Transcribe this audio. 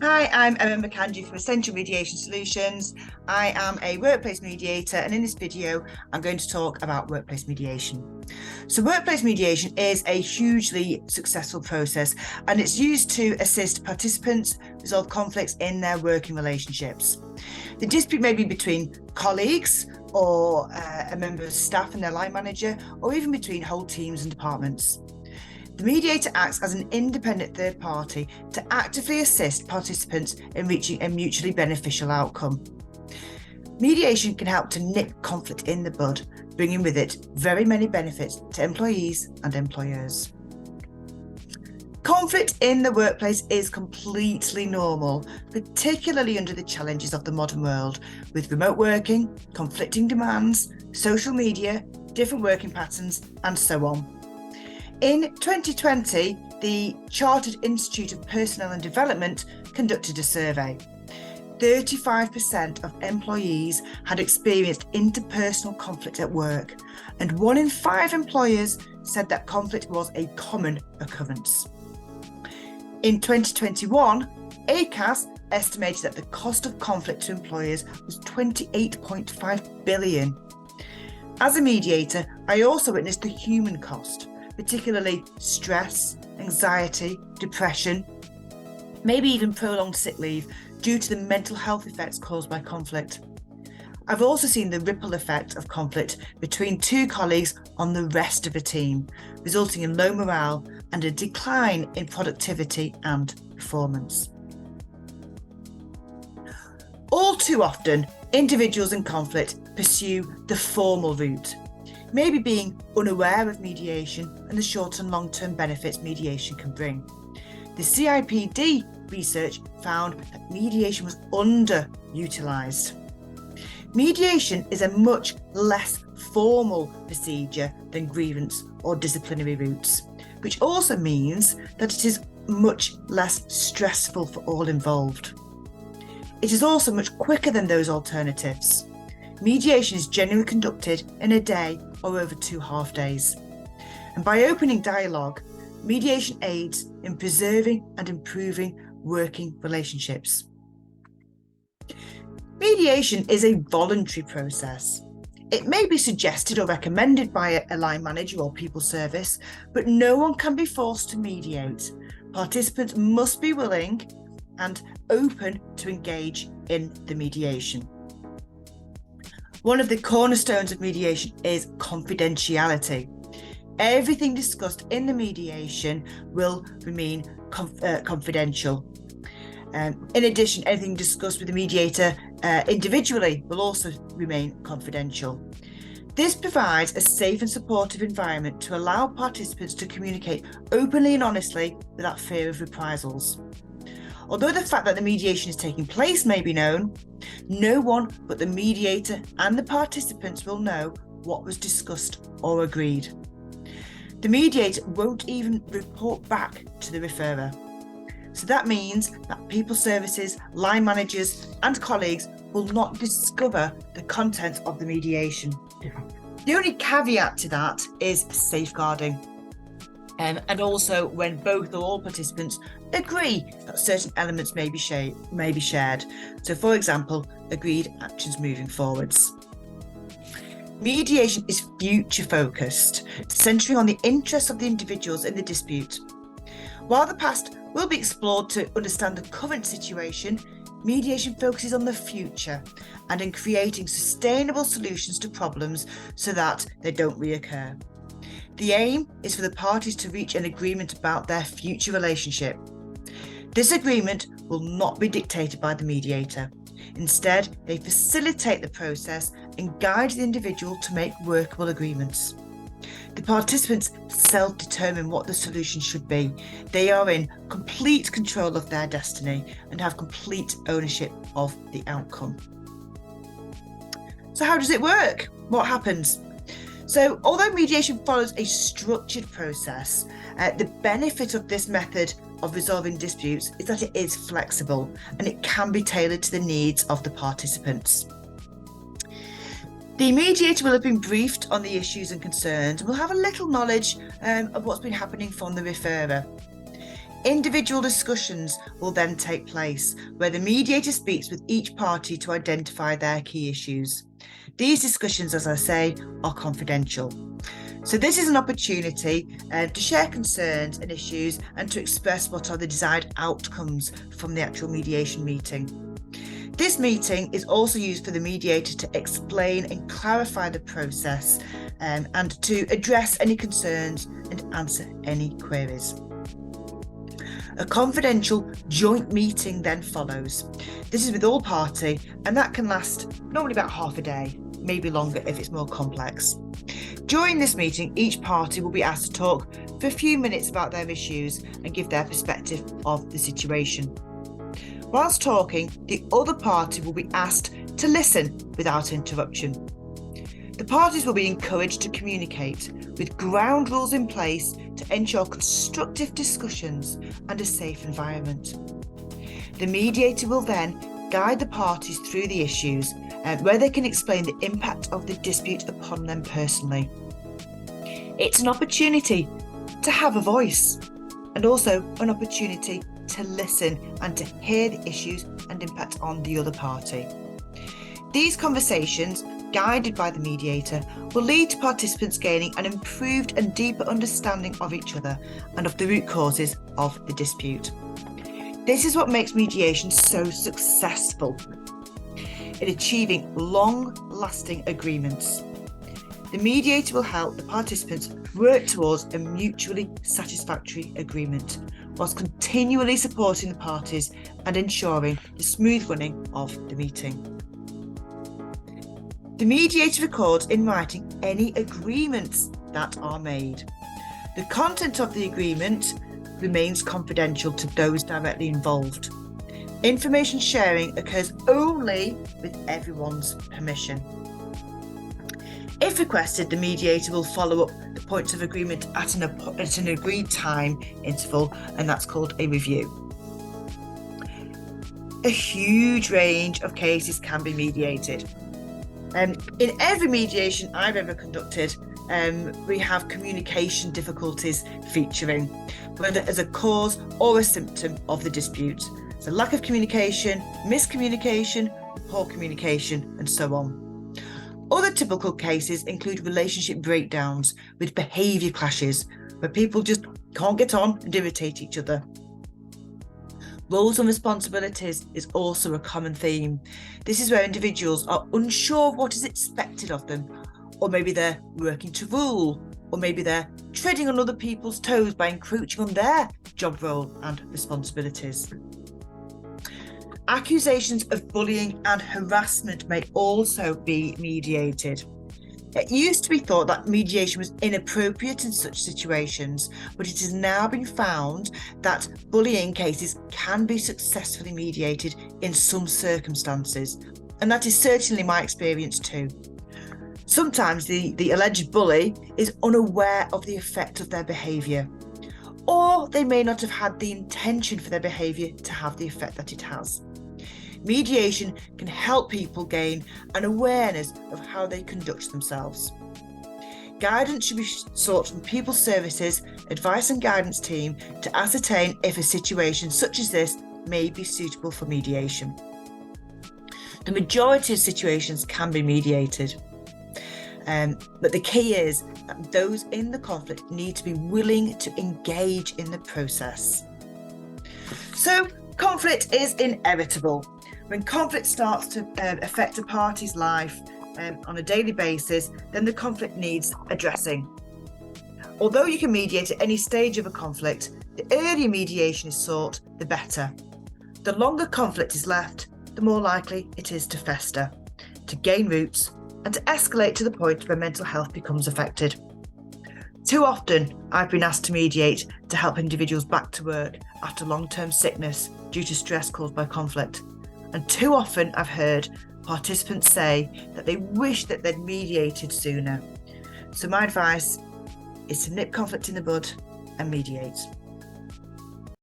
Hi, I'm Emma McAndrew from Essential Mediation Solutions. I am a workplace mediator, and in this video, I'm going to talk about workplace mediation. So workplace mediation is a hugely successful process, and it's used to assist participants resolve conflicts in their working relationships. The dispute may be between colleagues or a member of staff and their line manager, or even between whole teams and departments. The mediator acts as an independent third party to actively assist participants in reaching a mutually beneficial outcome. Mediation can help to nip conflict in the bud, bringing with it very many benefits to employees and employers. Conflict in the workplace is completely normal, particularly under the challenges of the modern world, with remote working, conflicting demands, social media, different working patterns, and so on. In 2020, the Chartered Institute of Personnel and Development conducted a survey. 35% of employees had experienced interpersonal conflict at work, and 1 in 5 employers said that conflict was a common occurrence. In 2021, ACAS estimated that the cost of conflict to employers was $28.5 billion. As a mediator, I also witnessed the human cost, particularly stress, anxiety, depression, maybe even prolonged sick leave due to the mental health effects caused by conflict. I've also seen the ripple effect of conflict between 2 colleagues on the rest of a team, resulting in low morale and a decline in productivity and performance. All too often, individuals in conflict pursue the formal route, maybe being unaware of mediation and the short and long-term benefits mediation can bring. The CIPD research found that mediation was underutilised. Mediation is a much less formal procedure than grievance or disciplinary routes, which also means that it is much less stressful for all involved. It is also much quicker than those alternatives. Mediation is generally conducted in a day or over 2 half days. And by opening dialogue, mediation aids in preserving and improving working relationships. Mediation is a voluntary process. It may be suggested or recommended by a line manager or people service, but no one can be forced to mediate. Participants must be willing and open to engage in the mediation. One of the cornerstones of mediation is confidentiality. Everything discussed in the mediation will remain confidential. In addition, anything discussed with the mediator individually will also remain confidential. This provides a safe and supportive environment to allow participants to communicate openly and honestly without fear of reprisals. Although the fact that the mediation is taking place may be known, no one but the mediator and the participants will know what was discussed or agreed. The mediator won't even report back to the referrer. So that means that people services, line managers and colleagues will not discover the content of the mediation. The only caveat to that is safeguarding. And also when both or all participants agree that certain elements may be shared. So, for example, agreed actions moving forwards. Mediation is future focused, centering on the interests of the individuals in the dispute. While the past will be explored to understand the current situation, mediation focuses on the future and in creating sustainable solutions to problems so that they don't reoccur. The aim is for the parties to reach an agreement about their future relationship. This agreement will not be dictated by the mediator. Instead, they facilitate the process and guide the individual to make workable agreements. The participants self-determine what the solution should be. They are in complete control of their destiny and have complete ownership of the outcome. So how does it work? What happens? So although mediation follows a structured process, the benefit of this method of resolving disputes is that it is flexible and it can be tailored to the needs of the participants. The mediator will have been briefed on the issues and concerns and will have a little knowledge of what's been happening from the referrer. Individual discussions will then take place, where the mediator speaks with each party to identify their key issues. These discussions, as I say, are confidential. So this is an opportunity to share concerns and issues and to express what are the desired outcomes from the actual mediation meeting. This meeting is also used for the mediator to explain and clarify the process and to address any concerns and answer any queries. A confidential joint meeting then follows. This is with all party, and that can last normally about half a day, maybe longer if it's more complex. During this meeting, each party will be asked to talk for a few minutes about their issues and give their perspective of the situation. Whilst talking, the other party will be asked to listen without interruption. The parties will be encouraged to communicate with ground rules in place to ensure constructive discussions and a safe environment. The mediator will then guide the parties through the issues where they can explain the impact of the dispute upon them personally. It's an opportunity to have a voice and also an opportunity to listen and to hear the issues and impact on the other party. These conversations, guided by the mediator, will lead to participants gaining an improved and deeper understanding of each other and of the root causes of the dispute. This is what makes mediation so successful in achieving long-lasting agreements. The mediator will help the participants work towards a mutually satisfactory agreement, whilst continually supporting the parties and ensuring the smooth running of the meeting. The mediator records in writing any agreements that are made. The content of the agreement remains confidential to those directly involved. Information sharing occurs only with everyone's permission. If requested, the mediator will follow up the points of agreement at an agreed time interval, and that's called a review. A huge range of cases can be mediated. In every mediation I've ever conducted, we have communication difficulties featuring, whether as a cause or a symptom of the dispute. So lack of communication, miscommunication, poor communication, and so on. Other typical cases include relationship breakdowns with behaviour clashes, where people just can't get on and irritate each other. Roles and responsibilities is also a common theme. This is where individuals are unsure of what is expected of them, or maybe they're working to rule, or maybe they're treading on other people's toes by encroaching on their job role and responsibilities. Accusations of bullying and harassment may also be mediated. It used to be thought that mediation was inappropriate in such situations, but it has now been found that bullying cases can be successfully mediated in some circumstances, and that is certainly my experience too. Sometimes the alleged bully is unaware of the effect of their behaviour, or they may not have had the intention for their behaviour to have the effect that it has. Mediation can help people gain an awareness of how they conduct themselves. Guidance should be sought from People Services Advice and Guidance Team to ascertain if a situation such as this may be suitable for mediation. The majority of situations can be mediated, but the key is that those in the conflict need to be willing to engage in the process. So, conflict is inevitable. When conflict starts to affect a party's life on a daily basis, then the conflict needs addressing. Although you can mediate at any stage of a conflict, the earlier mediation is sought, the better. The longer conflict is left, the more likely it is to fester, to gain roots, and to escalate to the point where mental health becomes affected. Too often, I've been asked to mediate to help individuals back to work after long-term sickness due to stress caused by conflict. And too often I've heard participants say that they wish that they'd mediated sooner. So my advice is to nip conflict in the bud and mediate.